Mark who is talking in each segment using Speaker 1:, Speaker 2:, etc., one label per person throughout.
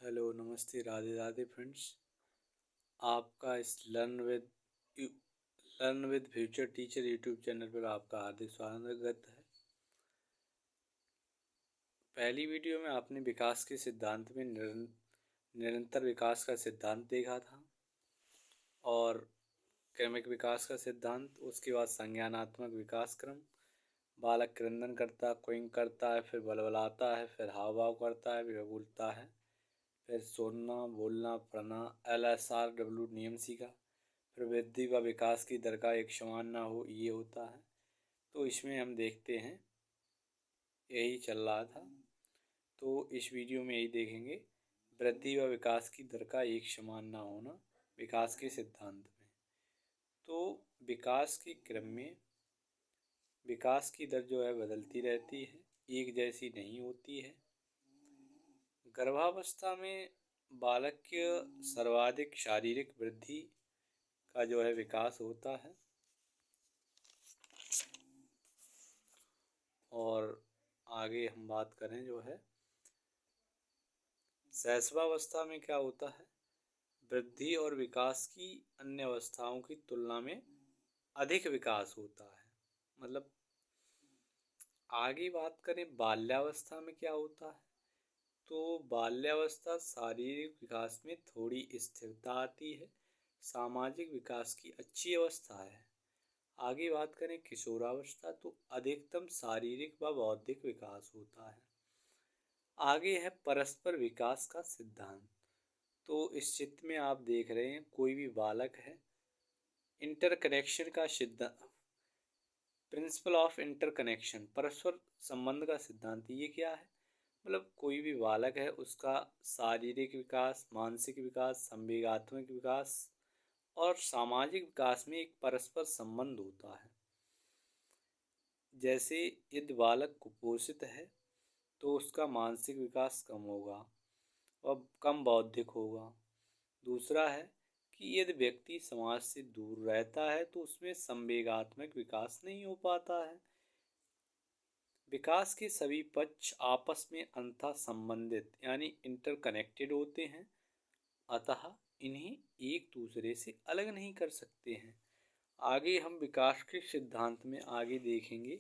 Speaker 1: Hello, नमस्ते, Radhe Radhe friends. आपका इस learn with future teacher YouTube channel पर आपका हार्दिक स्वागत है। पहली वीडियो में आपने विकास के सिद्धांत में निरंतर विकास का सिद्धांत देखा था और क्रमिक विकास का सिद्धांत, उसके बाद संज्ञानात्मक विकास क्रम। बालक क्रंदन करता, क्विंग करता है, फिर बलबलाता है, फिर हाव भाव करता है, फिर बोलता है, फिर सुनना, बोलना, पढ़ना, LSRW नियम सीखा। फिर वृद्धि व विकास की दर का एक समान ना हो, ये होता है। तो इसमें हम देखते हैं यही चल रहा था। तो इस वीडियो में यही देखेंगे, वृद्धि व विकास की दर का एक समान ना होना विकास के सिद्धांत में। तो विकास के क्रम में विकास की दर जो है बदलती रहती है, एक जैसी नहीं होती है। गर्भावस्था में बालक के सर्वाधिक शारीरिक वृद्धि का जो है विकास होता है और आगे हम बात करें जो है शैशवावस्था में क्या होता है, वृद्धि और विकास की अन्य अवस्थाओं की तुलना में अधिक विकास होता है। मतलब आगे बात करें बाल्यावस्था में क्या होता है, तो बाल्यावस्था शारीरिक विकास में थोड़ी स्थिरता आती है, सामाजिक विकास की अच्छी अवस्था है। आगे बात करें किशोरावस्था, तो अधिकतम शारीरिक व बौद्धिक विकास होता है। आगे है परस्पर विकास का सिद्धांत। तो इस चित्र में आप देख रहे हैं कोई भी बालक है, इंटरकनेक्शन का सिद्धांत, प्रिंसिपल ऑफ इंटरकनेक्शन, परस्पर संबंध का सिद्धांत। ये क्या है, मतलब कोई भी बालक है, उसका शारीरिक विकास, मानसिक विकास, संवेगात्मक विकास और सामाजिक विकास में एक परस्पर संबंध होता है। जैसे यदि बालक कुपोषित है तो उसका मानसिक विकास कम होगा और कम बौद्धिक होगा। दूसरा है कि यदि व्यक्ति समाज से दूर रहता है तो उसमें संवेगात्मक विकास नहीं हो पाता है। विकास के सभी पक्ष आपस में अंतः संबंधित यानी इंटरकनेक्टेड होते हैं, अतः इन्हें एक दूसरे से अलग नहीं कर सकते हैं। आगे हम विकास के सिद्धांत में आगे देखेंगे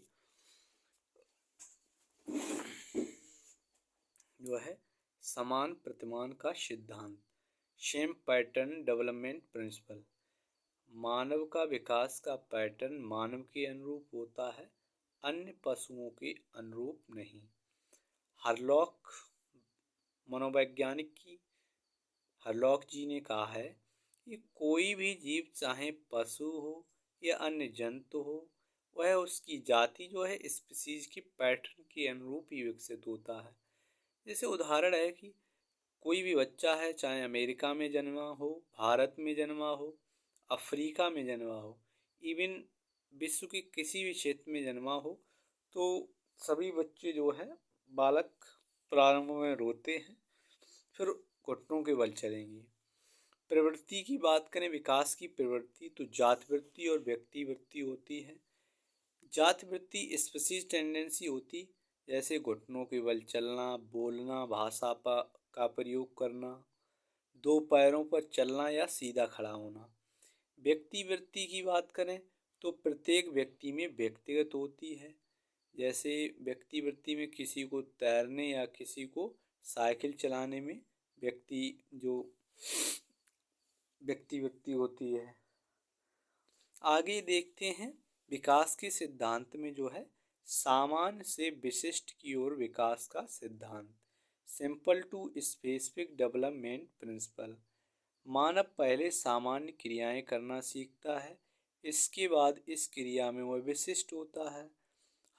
Speaker 1: जो है समान प्रतिमान का सिद्धांत, सेम पैटर्न डेवलपमेंट प्रिंसिपल। मानव का विकास का पैटर्न मानव के अनुरूप होता है, अन्य पशुओं के अनुरूप नहीं। हरलॉक मनोवैज्ञानिक हरलॉक जी ने कहा है कि कोई भी जीव, चाहे पशु हो या अन्य जंतु हो, वह उसकी जाति जो है स्पीसीज की पैटर्न के अनुरूप ही विकसित होता है। जैसे उदाहरण है कि कोई भी बच्चा है, चाहे अमेरिका में जन्मा हो, भारत में जन्मा हो, अफ्रीका में जन्मा हो, इवन विश्व के किसी भी क्षेत्र में जन्मा हो, तो सभी बच्चे जो है बालक प्रारंभ में रोते हैं, फिर घुटनों के बल चलेंगे। प्रवृत्ति की बात करें, विकास की प्रवृत्ति, तो जातिवृत्ति और व्यक्तिवृत्ति होती है। जातिवृत्ति स्पीसीज टेंडेंसी होती, जैसे घुटनों के बल चलना, बोलना, भाषा का प्रयोग करना, दो पैरों पर चलना या सीधा खड़ा होना। व्यक्तिवृत्ति की बात करें तो प्रत्येक व्यक्ति में व्यक्तिगत होती है। जैसे व्यक्तिवृत्ति में किसी को तैरने या किसी को साइकिल चलाने में व्यक्तिवृत्ति होती है। आगे देखते हैं विकास के सिद्धांत में जो है सामान्य से विशिष्ट की ओर विकास का सिद्धांत, simple to specific development principle. मानव पहले सामान्य क्रियाएं करना सीखता है, इसके बाद इस क्रिया में वह विशिष्ट होता है।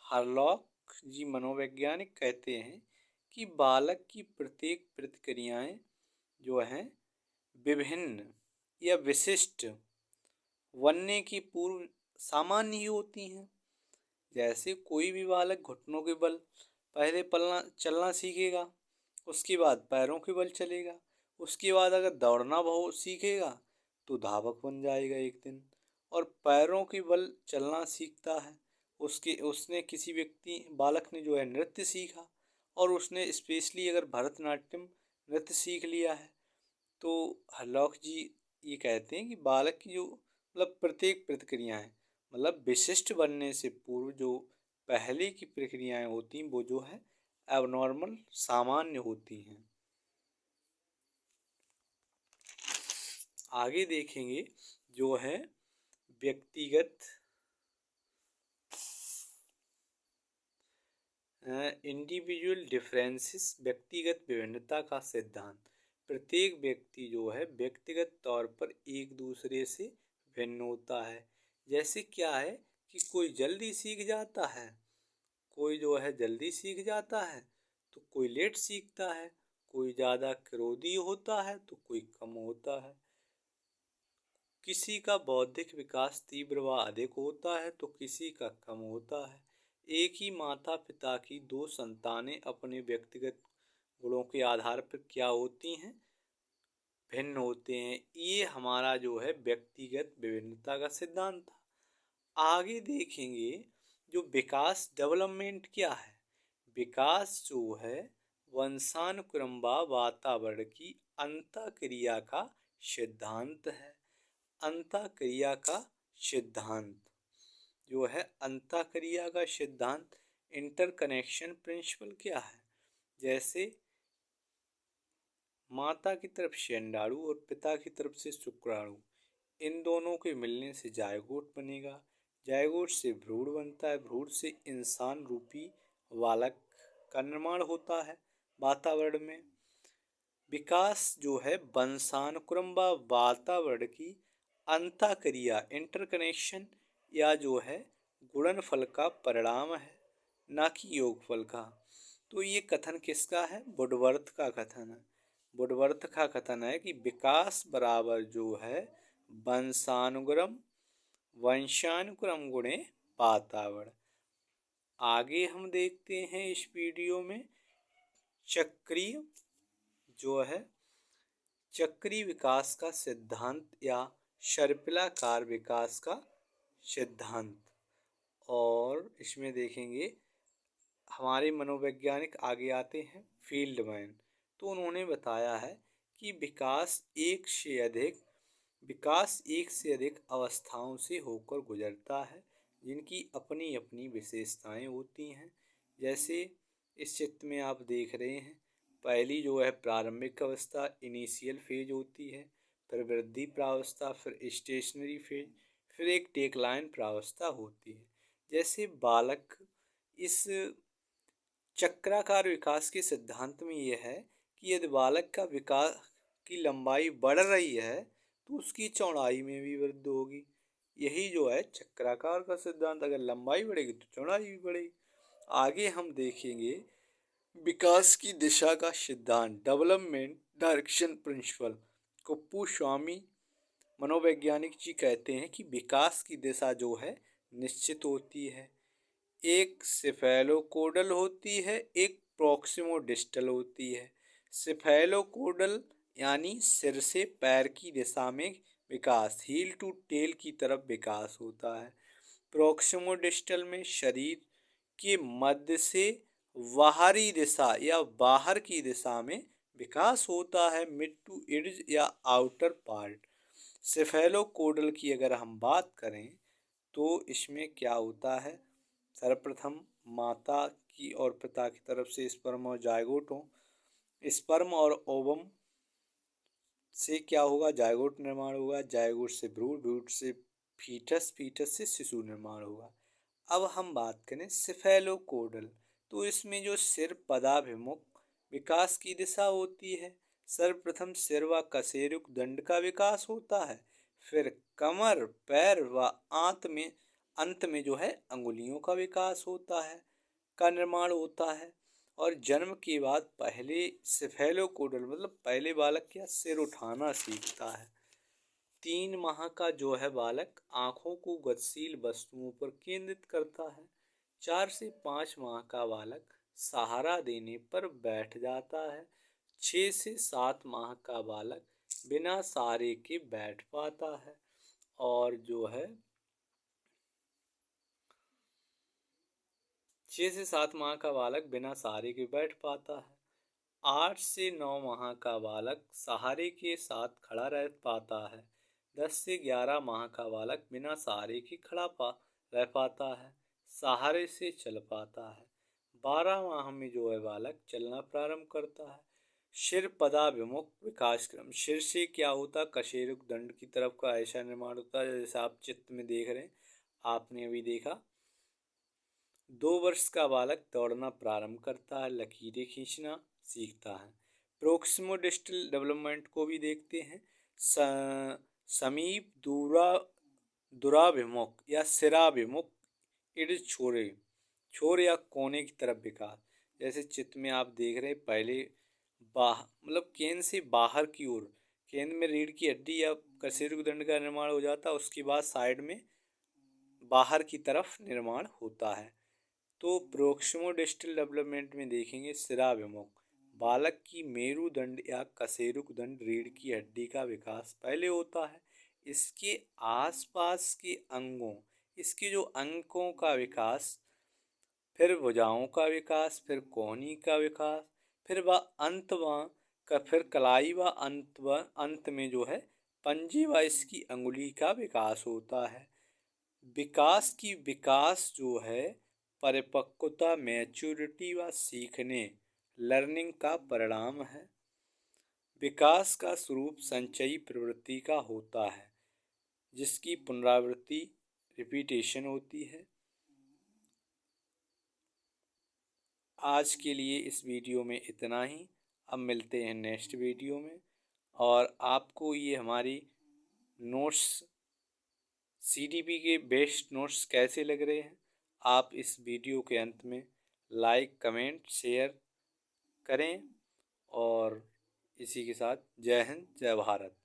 Speaker 1: हरलॉक जी मनोवैज्ञानिक कहते हैं कि बालक की प्रत्येक प्रतिक्रियाएं जो हैं विभिन्न या विशिष्ट बनने की पूर्व सामान्य ही होती हैं। जैसे कोई भी बालक घुटनों के बल पहले चलना सीखेगा, उसके बाद पैरों के बल चलेगा, उसके बाद अगर दौड़ना बहुत सीखेगा तो धावक बन जाएगा एक दिन। और पैरों के बल चलना सीखता है, उसने किसी बालक ने जो है नृत्य सीखा और उसने स्पेशली अगर भरतनाट्यम नृत्य सीख लिया है। तो हरलॉक जी ये कहते हैं कि बालक की जो मतलब प्रत्येक प्रक्रियाएं मतलब विशिष्ट बनने से पूर्व जो पहले की प्रक्रियाएं होती हैं वो जो है एबनॉर्मल सामान्य होती हैं। आगे देखेंगे जो है व्यक्तिगत इंडिविजुअल डिफरेंसेस, व्यक्तिगत विभिन्नता का सिद्धांत। प्रत्येक व्यक्ति जो है व्यक्तिगत तौर पर एक दूसरे से भिन्न होता है। जैसे क्या है कि कोई जल्दी सीख जाता है, कोई जो है जल्दी सीख जाता है तो कोई लेट सीखता है, कोई ज़्यादा क्रोधी होता है तो कोई कम होता है। किसी का बौद्धिक विकास तीव्र व अधिक होता है तो किसी का कम होता है। एक ही माता पिता की दो संतानें अपने व्यक्तिगत गुणों के आधार पर क्या होती हैं, भिन्न होते हैं। ये हमारा जो है व्यक्तिगत विभिन्नता का सिद्धांत था। आगे देखेंगे जो विकास डेवलपमेंट क्या है। विकास जो है वंशानुक्रम व वातावरण की अंतःक्रिया का सिद्धांत है। अंतःक्रिया का सिद्धांत जो है अंतःक्रिया का सिद्धांत इंटरकनेक्शन प्रिंसिपल क्या है। जैसे माता की तरफ से अंडाणु और पिता की तरफ से शुक्राणु, इन दोनों के मिलने से जायगोट बनेगा। जायगोट से भ्रूण बनता है, भ्रूण से इंसान रूपी बालक का निर्माण होता है वातावरण में। विकास जो है वंशानुक्रम व वातावरण की अंतःक्रिया इंटरकनेक्शन या जो है गुणनफल का परिणाम है, ना कि योगफल का। तो ये कथन किसका है, वुडवर्थ का कथन है। वुडवर्थ का कथन है कि विकास बराबर जो है वंशानुक्रम, वंशानुक्रम गुणे वातावरण। आगे हम देखते हैं इस वीडियो में चक्रीय जो है चक्रीय विकास का सिद्धांत या सर्पिलाकार विकास का सिद्धांत। और इसमें देखेंगे हमारे मनोवैज्ञानिक आगे आते हैं फील्डमैन। तो उन्होंने बताया है कि विकास एक से अधिक अवस्थाओं से होकर गुजरता है जिनकी अपनी अपनी विशेषताएं होती हैं। जैसे इस चित्र में आप देख रहे हैं, पहली जो है प्रारंभिक अवस्था इनिशियल फेज होती है, फिर वृद्धि प्रावस्था, फिर स्टेशनरी फेज, फिर एक डेक्लाइन प्रावस्था होती है। जैसे बालक इस चक्राकार विकास के सिद्धांत में यह है कि यदि बालक का विकास की लंबाई बढ़ रही है तो उसकी चौड़ाई में भी वृद्धि होगी। यही जो है चक्राकार का सिद्धांत, अगर लंबाई बढ़ेगी तो चौड़ाई भी बढ़ेगी। आगे हम देखेंगे विकास की दिशा का सिद्धांत डेवलपमेंट डायरेक्शन प्रिंसिपल। कुप्पू स्वामी मनोवैज्ञानिक जी कहते हैं कि विकास की दिशा जो है निश्चित होती है। एक सिफेलोकोडल होती है, एक प्रोक्सिमोडिस्टल होती है। सिफेलोकोडल यानी सिर से पैर की दिशा में विकास, हील टू टेल की तरफ विकास होता है। प्रोक्सिमोडिस्टल में शरीर के मध्य से बाहरी दिशा या बाहर की दिशा में विकास होता है, मिड टू इड्ज या आउटर पार्ट। सिफेलोकोडल की अगर हम बात करें तो इसमें क्या होता है, सर्वप्रथम माता की और पिता की तरफ से स्पर्म और जायगोट हो, स्पर्म और ओवम से क्या होगा, जायगोट निर्माण होगा, जायगोट से भ्रूण, भ्रूण से फीटस, फीटस से शिशु निर्माण होगा। अब हम बात करें सिफेलोकोडल, तो इसमें जो सिर पदाभिमुख विकास की दिशा होती है। सर्वप्रथम सिर व कशेरुक दंड का विकास होता है, फिर कमर, पैर व अंत में जो है अंगुलियों का विकास होता है, का निर्माण होता है। और जन्म के बाद पहले सिफेलोकोडल मतलब पहले बालक क्या सिर उठाना सीखता है। 3 माह का जो है बालक आँखों को गतिशील वस्तुओं पर केंद्रित करता है। 4 से 5 माह का बालक सहारा देने पर बैठ जाता है। 6 से 7 माह का बालक बिना सहारे के बैठ पाता है। और जो है 6 से 7 माह का बालक बिना सहारे के बैठ पाता है। 8 से 9 माह का बालक सहारे के साथ खड़ा रह पाता है। 10 से 11 माह का बालक बिना सहारे के रह पाता है, सहारे से चल पाता है। 12 माह में जो है बालक चलना प्रारंभ करता है। शिर पदाभिमुख विकास क्रम। शिर से क्या होता है, कशेरुक दंड की तरफ का ऐसा निर्माण होता है जैसे आप चित्र में देख रहे हैं, आपने अभी देखा। 2 वर्ष का बालक दौड़ना प्रारंभ करता है, लकीरें खींचना सीखता है। प्रोक्सिमोडिस्टल डेवलपमेंट को भी देखते हैं। समीप दुराभिमुख या सिराभिमुख इड छोर या कोने की तरफ विकास। जैसे चित्र में आप देख रहे हैं, पहले मतलब केंद्र से बाहर की ओर, केंद्र में रीढ़ की हड्डी या कशेरुक दंड का निर्माण हो जाता है, उसके बाद साइड में बाहर की तरफ निर्माण होता है। तो प्रोक्सिमोडिस्टल डेवलपमेंट में देखेंगे सिराभिमुख, बालक की मेरुदंड या कशेरुक दंड रीढ़ की हड्डी का विकास पहले होता है। इसके आसपास के अंगों, इसके जो अंगों का विकास, फिर भुजाओं का विकास, फिर कोहनी का विकास, फिर वह फिर कलाई व अंत में जो है पंजे व इसकी अंगुली का विकास होता है। विकास जो है परिपक्वता, मैच्योरिटी व सीखने, लर्निंग का परिणाम है। विकास का स्वरूप संचयी प्रवृत्ति का होता है, जिसकी पुनरावृत्ति रिपीटेशन होती है। आज के लिए इस वीडियो में इतना ही। अब मिलते हैं नेक्स्ट वीडियो में। और आपको ये हमारी नोट्स, सीडीपी के बेस्ट नोट्स कैसे लग रहे हैं, आप इस वीडियो के अंत में लाइक, कमेंट, शेयर करें। और इसी के साथ जय हिंद, जय भारत।